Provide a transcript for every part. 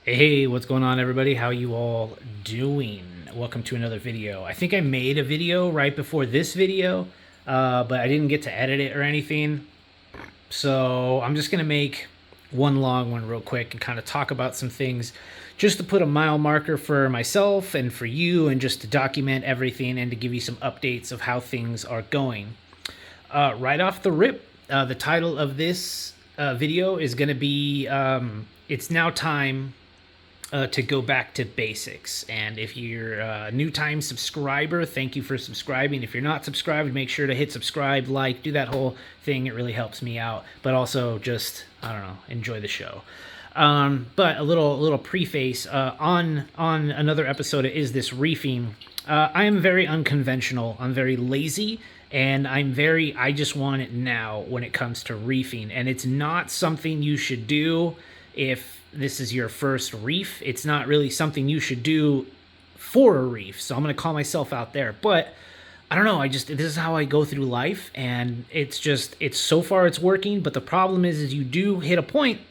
Hey, what's going on, everybody? How you all doing? Welcome to another video. I think I made a video right before this video, but I didn't get to edit it or anything. So I'm just going to make one long one real quick and kind of talk about some things just to put a mile marker for myself and for you and just to document everything and to give you some updates of how things are going. Right off the rip, the title of this video is going to be It's Now Time to go back to basics. And if you're a new time subscriber, thank you for subscribing. If you're not subscribed, make sure to hit subscribe, like, do that whole thing. It really helps me out. But also just, I don't know, enjoy the show. But a little preface on another episode of Is This Reefing? I am very unconventional. I'm very lazy. And I just want it now when it comes to reefing. And it's not something you should do if this is your first reef. It's not really something you should do for a reef. So I'm going to call myself out there. But I don't know. This is how I go through life. And it's so far it's working. But the problem is you do hit a point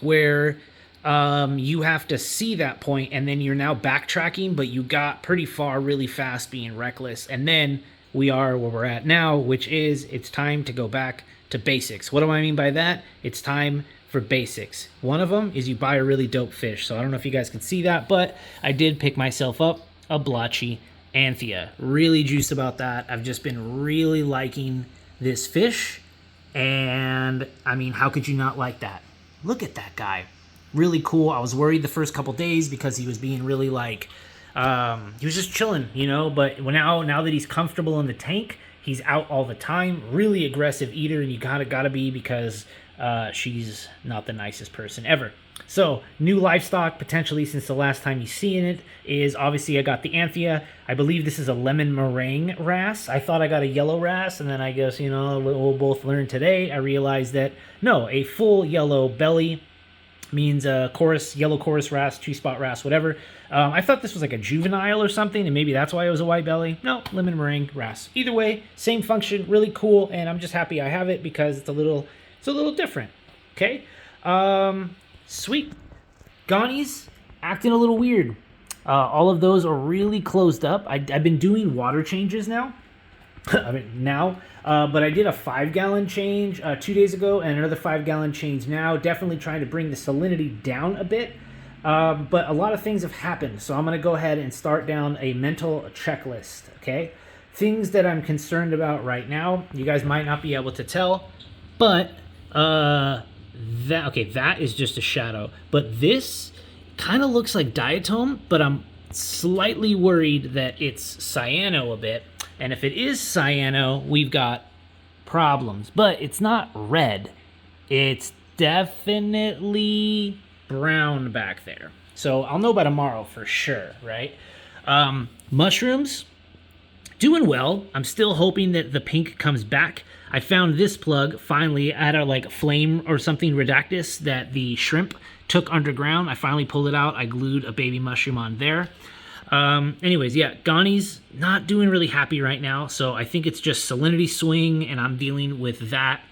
where you have to see that point and then you're now backtracking, but you got pretty far really fast being reckless. And then we are where we're at now, which is it's time to go back to basics. What do I mean by that? It's time for basics. One of them is you buy a really dope fish. So I don't know if you guys can see that, but I did pick myself up a Blotchy Anthia. Really juiced about that. I've just been really liking this fish. And I mean, how could you not like that? Look at that guy. Really cool. I was worried the first couple days because he was being really like, he was just chilling, you know, but now that he's comfortable in the tank, he's out all the time. Really aggressive eater, and you gotta be because she's not the nicest person ever. So new livestock potentially since the last time you've seen it is obviously I got the Anthia. I believe this is a lemon meringue wrasse. I thought I got a yellow wrasse, and then I guess, you know, we'll both learn today. I realized that no, a full yellow belly means a yellow chorus wrasse, two-spot wrasse, whatever. I thought this was like a juvenile or something, and maybe that's why it was a white belly. No, lemon meringue wrasse. Either way, same function, really cool, and I'm just happy I have it because it's a little different. Okay, sweet. Ghanies acting a little weird. All of those are really closed up. I've been doing water changes now. But I did a 5-gallon change 2 days ago and another 5-gallon change now. Definitely trying to bring the salinity down a bit. But a lot of things have happened. So I'm going to go ahead and start down a mental checklist, okay? Things that I'm concerned about right now. You guys might not be able to tell, but that is just a shadow. But this kind of looks like diatom, but I'm slightly worried that it's cyano a bit. And if it is cyano, we've got problems. But it's not red. It's definitely brown back there. So I'll know by tomorrow for sure, right? Mushrooms, doing well. I'm still hoping that the pink comes back. I found this plug finally at a like flame or something redactus that the shrimp took underground. I finally pulled it out. I glued a baby mushroom on there. Anyways, yeah, Ghani's not doing really happy right now, so I think it's just salinity swing, and I'm dealing with that.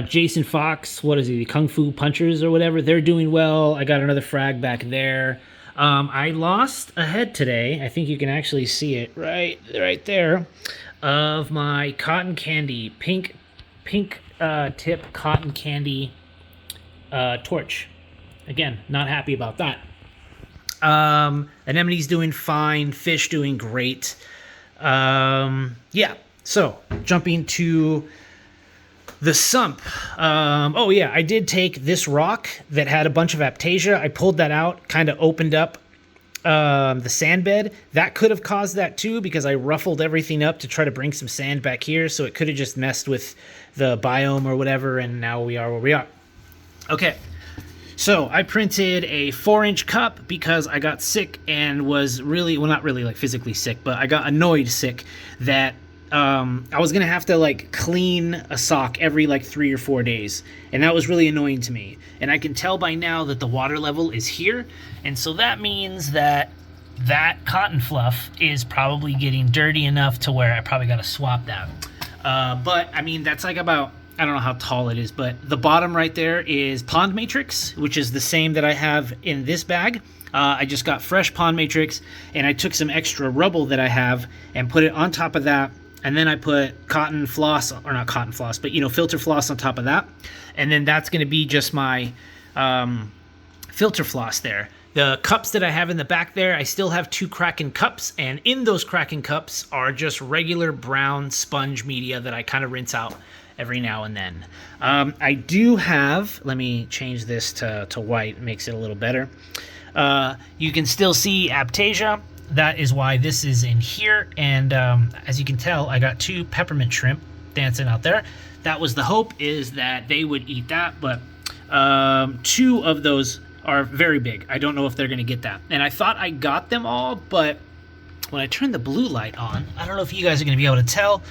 Jason Fox, what is he, the Kung Fu Punchers or whatever, they're doing well. I got another frag back there. I lost a head today. I think you can actually see it right there, of my cotton candy, pink tip cotton candy torch. Again, not happy about that. Anemone's doing fine. Fish doing great. Yeah. So jumping to the sump. I did take this rock that had a bunch of aptasia. I pulled that out, kind of opened up the sand bed. That could have caused that too because I ruffled everything up to try to bring some sand back here. So it could have just messed with the biome or whatever. And now we are where we are. Okay. So I printed a 4-inch cup because I got sick and was really, well, not really like physically sick, but I got annoyed sick that I was going to have to like clean a sock every like 3 or 4 days. And that was really annoying to me. And I can tell by now that the water level is here. And so that means that cotton fluff is probably getting dirty enough to where I probably got to swap that. But I mean, that's like about I don't know how tall it is, but the bottom right there is pond matrix, which is the same that I have in this bag. I just got fresh pond matrix, and I took some extra rubble that I have and put it on top of that. And then I put cotton floss, or not cotton floss, but filter floss on top of that. And then that's going to be just my filter floss there. The cups that I have in the back there, I still have 2 Kraken cups, and in those Kraken cups are just regular brown sponge media that I kind of rinse out every now and then. I do have, let me change this to white, it makes it a little better. You can still see Aptasia. That is why this is in here, and as you can tell, I got 2 peppermint shrimp dancing out there. That was the hope, is that they would eat that, but 2 of those are very big. I don't know if they're going to get that. And I thought I got them all, but when I turned the blue light on, I don't know if you guys are going to be able to tell.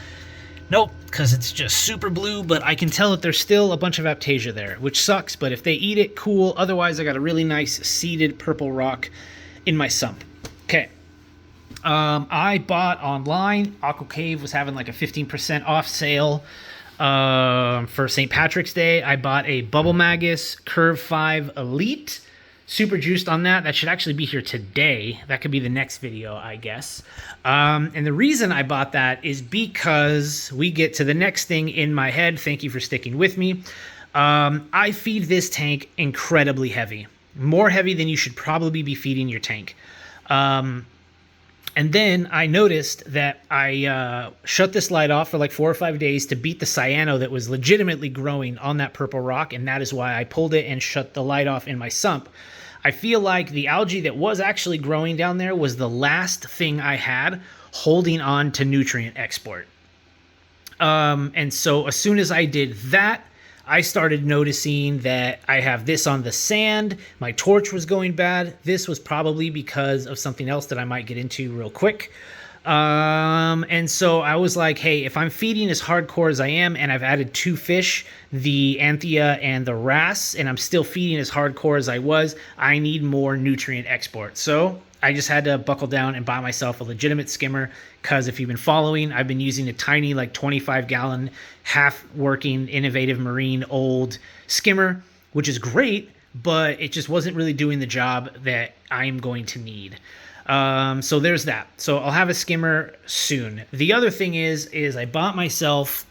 Nope, because it's just super blue, but I can tell that there's still a bunch of Aptasia there, which sucks, but if they eat it, cool. Otherwise, I got a really nice seeded purple rock in my sump. Okay. I bought online. Aqua Cave was having like a 15% off sale for St. Patrick's Day. I bought a Bubble Magus Curve 5 Elite. Super juiced on that. That should actually be here today. That could be the next video, I guess. And the reason I bought that is because we get to the next thing in my head. Thank you for sticking with me. I feed this tank incredibly heavy. More heavy than you should probably be feeding your tank. And then I noticed that I shut this light off for like 4 or 5 days to beat the cyano that was legitimately growing on that purple rock, and that is why I pulled it and shut the light off in my sump. I feel like the algae that was actually growing down there was the last thing I had holding on to nutrient export. And so as soon as I did that, I started noticing that I have this on the sand. My torch was going bad. This was probably because of something else that I might get into real quick. And so I was like, hey, if I'm feeding as hardcore as I am, and I've added 2 fish, the Anthia and the wrasse, and I'm still feeding as hardcore as I was, I need more nutrient export. So I just had to buckle down and buy myself a legitimate skimmer, because if you've been following, I've been using a tiny like 25-gallon half-working Innovative Marine old skimmer, which is great, but it just wasn't really doing the job that I'm going to need. So there's that. So I'll have a skimmer soon. The other thing is I bought myself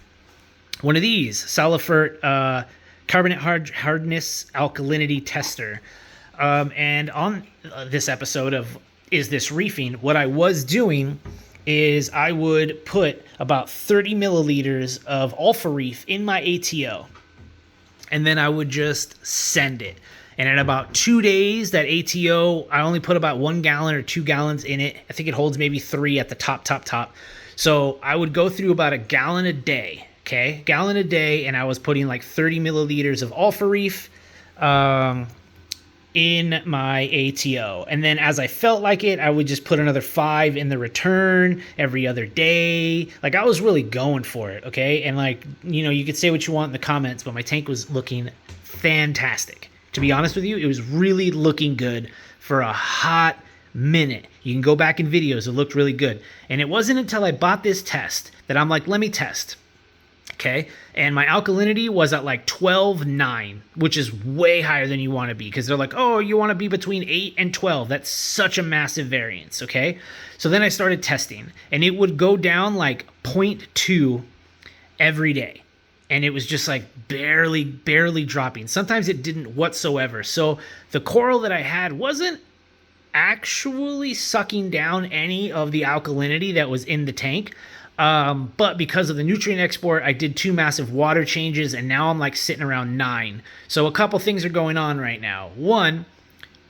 one of these, Salifert carbonate hardness alkalinity tester. And on this episode of Is This Reefing, what I was doing is I would put about 30 milliliters of Alpha Reef in my ATO, and then I would just send it. And in about 2 days, that ATO, I only put about 1 gallon or 2 gallons in it. I think it holds maybe 3 at the top. So I would go through about a gallon a day, okay? Gallon a day, and I was putting like 30 milliliters of Alpha Reef in my ATO. And then as I felt like it, I would just put another 5 in the return every other day. Like, I was really going for it, okay? And like, you could say what you want in the comments, but my tank was looking fantastic. To be honest with you, it was really looking good for a hot minute. You can go back in videos, it looked really good. And it wasn't until I bought this test that I'm like, let me test. Okay, and my alkalinity was at like 12.9, which is way higher than you want to be, because they're like, oh, you want to be between 8 and 12. That's such a massive variance, okay? So then I started testing, and it would go down like 0.2 every day. And it was just like barely dropping. Sometimes it didn't whatsoever. So the coral that I had wasn't actually sucking down any of the alkalinity that was in the tank. But because of the nutrient export, I did 2 massive water changes, and now I'm like sitting around 9. So a couple things are going on right now. One,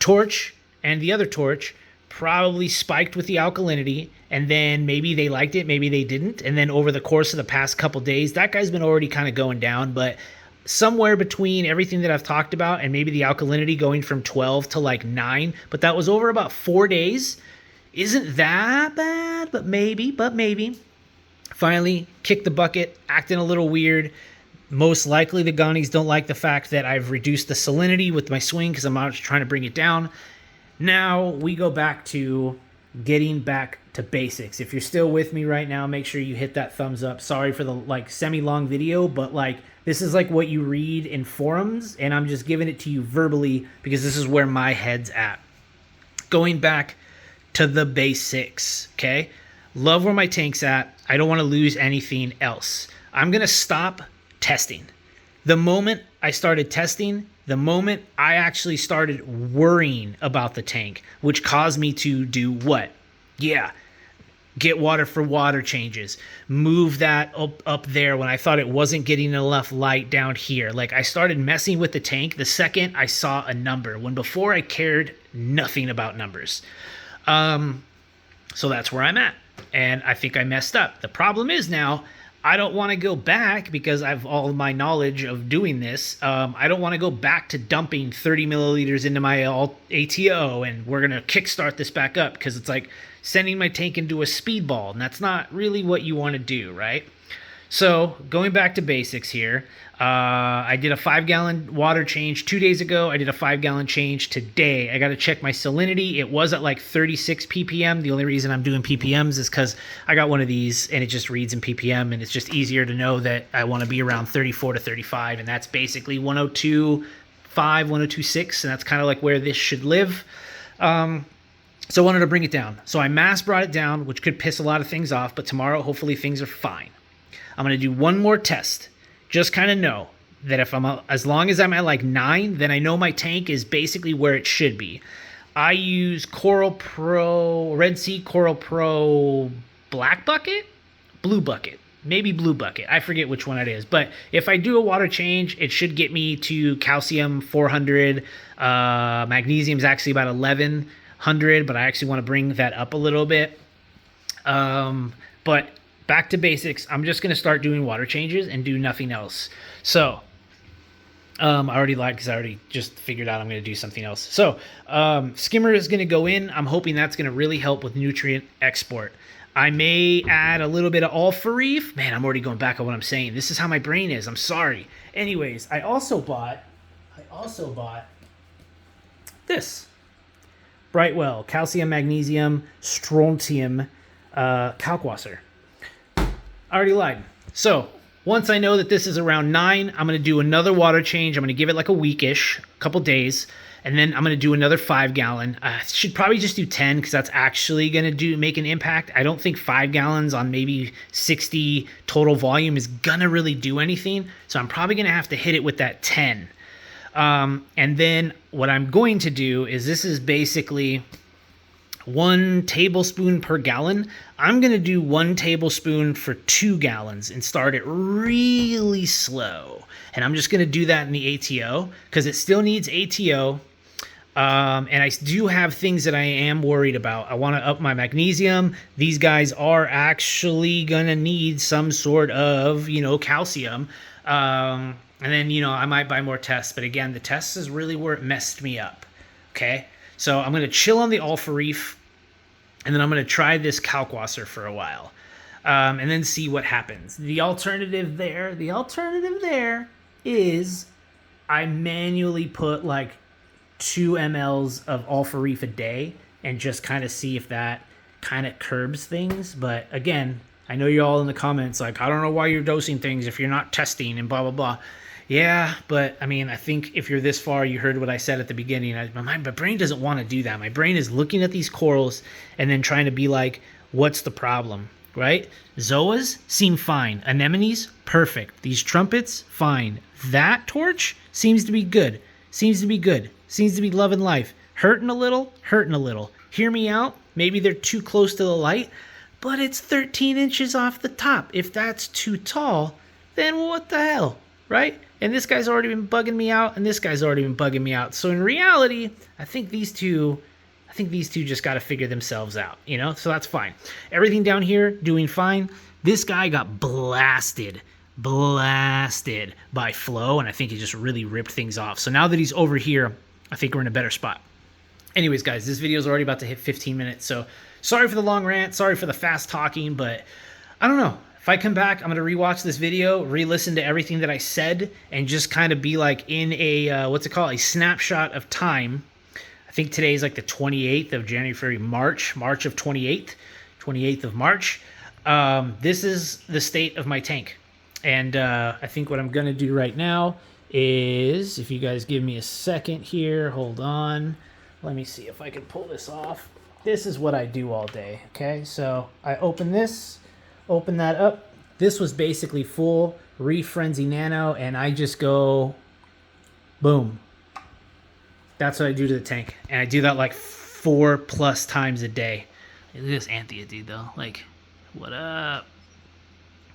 torch and the other torch probably spiked with the alkalinity, and then maybe they liked it, maybe they didn't. And then over the course of the past couple days, that guy's been already kind of going down, but somewhere between everything that I've talked about and maybe the alkalinity going from 12 to like 9, but that was over about 4 days. Isn't that bad, but maybe. Finally, kicked the bucket, acting a little weird. Most likely the Ghanies don't like the fact that I've reduced the salinity with my swing, because I'm not trying to bring it down. Now we go back to getting back to basics. If you're still with me right now, make sure you hit that thumbs up. Sorry for the like semi-long video, but like This is like what you read in forums, and I'm just giving it to you verbally because this is where my head's at. Going back to the basics, okay? Love where my tank's at. I don't want to lose anything else. I'm going to stop testing. The moment I started testing, the moment I actually started worrying about the tank, which caused me to do what? Yeah, get water for water changes, move that up there when I thought it wasn't getting enough light down here. Like, I started messing with the tank the second I saw a number, when before I cared nothing about numbers. So that's where I'm at. And I think I messed up. The problem is now I don't want to go back, because I have all my knowledge of doing this. I don't want to go back to dumping 30 milliliters into my ATO, and we're going to kickstart this back up, because it's like sending my tank into a speedball, and that's not really what you want to do, right? So going back to basics here, I did a 5-gallon water change 2 days ago. I did a 5-gallon change today. I got to check my salinity. It was at like 36 ppm. The only reason I'm doing ppms is because I got one of these and it just reads in ppm, and it's just easier to know that I want to be around 34 to 35, and that's basically 102.5, 102.6, and that's kind of like where this should live. So I wanted to bring it down. So I mass brought it down, which could piss a lot of things off, but tomorrow hopefully things are fine. I'm going to do one more test. Just kind of know that if as long as I'm at like 9, then I know my tank is basically where it should be. I use Coral Pro, Red Sea Coral Pro Black Bucket? Blue Bucket. Maybe Blue Bucket. I forget which one it is. But if I do a water change, it should get me to calcium 400. Magnesium is actually about 1100, but I actually want to bring that up a little bit. But back to basics. I'm just going to start doing water changes and do nothing else. So, I already lied because I already just figured out I'm going to do something else. So, skimmer is going to go in. I'm hoping that's going to really help with nutrient export. I may add a little bit of Reef. Man, I'm already going back on what I'm saying. This is how my brain is. I'm sorry. Anyways, I also bought this. Brightwell calcium, magnesium, strontium kalkwasser. I already lied. So once I know that this is around 9, I'm going to do another water change. I'm going to give it like a weekish, a couple days, and then I'm going to do another 5-gallon. Should probably just do 10 because that's actually going to make an impact. I don't think 5 gallons on maybe 60 total volume is going to really do anything. So I'm probably going to have to hit it with that 10. And then what I'm going to do is, this is basically 1 tablespoon per gallon. I'm going to do 1 tablespoon for 2 gallons and start it really slow. And I'm just going to do that in the ATO because it still needs ATO. And I do have things that I am worried about. I want to up my magnesium. These guys are actually going to need some sort of, calcium. And then, I might buy more tests. But again, the tests is really where it messed me up. Okay. So I'm going to chill on the Reef. And then I'm going to try this kalkwasser for a while, and then see what happens. The alternative there is I manually put like 2 mLs of Reef a day and just kind of see if that kind of curbs things. But again, I know you're all in the comments like, I don't know why you're dosing things if you're not testing and blah, blah, blah. Yeah, but I mean, I think if you're this far, you heard what I said at the beginning. My brain doesn't want to do that. My brain is looking at these corals and then trying to be like, what's the problem, right? Zoas seem fine. Anemones, perfect. These trumpets, fine. That torch seems to be good. Seems to be loving life. Hurting a little. Hear me out. Maybe they're too close to the light, but it's 13 inches off the top. If that's too tall, then what the hell, right? And this guy's already been bugging me out, and this guy's already been bugging me out. So in reality, I think these two just got to figure themselves out, So that's fine. Everything down here doing fine. This guy got blasted by flow, and I think he just really ripped things off. So now that he's over here, I think we're in a better spot. Anyways, guys, this video is already about to hit 15 minutes, so sorry for the long rant, sorry for the fast talking, but I don't know. If I come back, I'm going to rewatch this video, re-listen to everything that I said, and just kind of be like in a, a snapshot of time. I think today is like the 28th of January, March of 28th of March. This is the state of my tank. And I think what I'm going to do right now is, if you guys give me a second here, hold on. Let me see if I can pull this off. This is what I do all day, okay? So I open this, open that up. This was basically full Reef Frenzy Nano, and I just go, boom. That's what I do to the tank. And I do that like 4+ times a day. Look at this Anthia dude, though. Like, what up?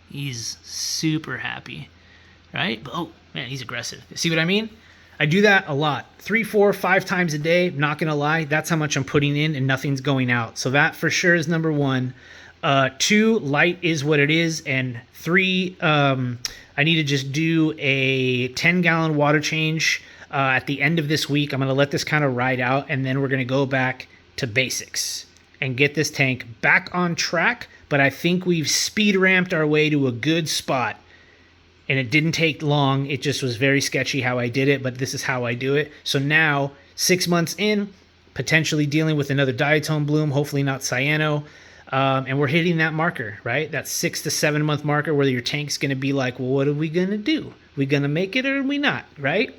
He's super happy, right? Oh, man, he's aggressive. See what I mean? I do that a lot. 3, 4, 5 times a day. Not going to lie. That's how much I'm putting in and nothing's going out. So that for sure is number 1. 2, light is what it is. And 3, I need to just do a 10-gallon water change at the end of this week. I'm going to let this kind of ride out, and then we're going to go back to basics and get this tank back on track. But I think we've speed ramped our way to a good spot, and it didn't take long. It just was very sketchy how I did it, but this is how I do it. So now, 6 months in, potentially dealing with another diatone bloom, hopefully not cyano, and we're hitting that marker, right? That 6 to 7 month marker where your tank's going to be like, well, what are we going to do? We going to make it or are we not, right?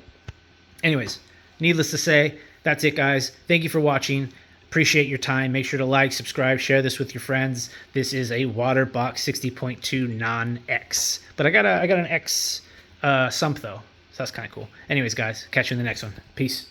Anyways, needless to say, that's it, guys. Thank you for watching. Appreciate your time. Make sure to like, subscribe, share this with your friends. This is a water box 60.2 non-X. But I got an X sump, though. So that's kind of cool. Anyways, guys, catch you in the next one. Peace.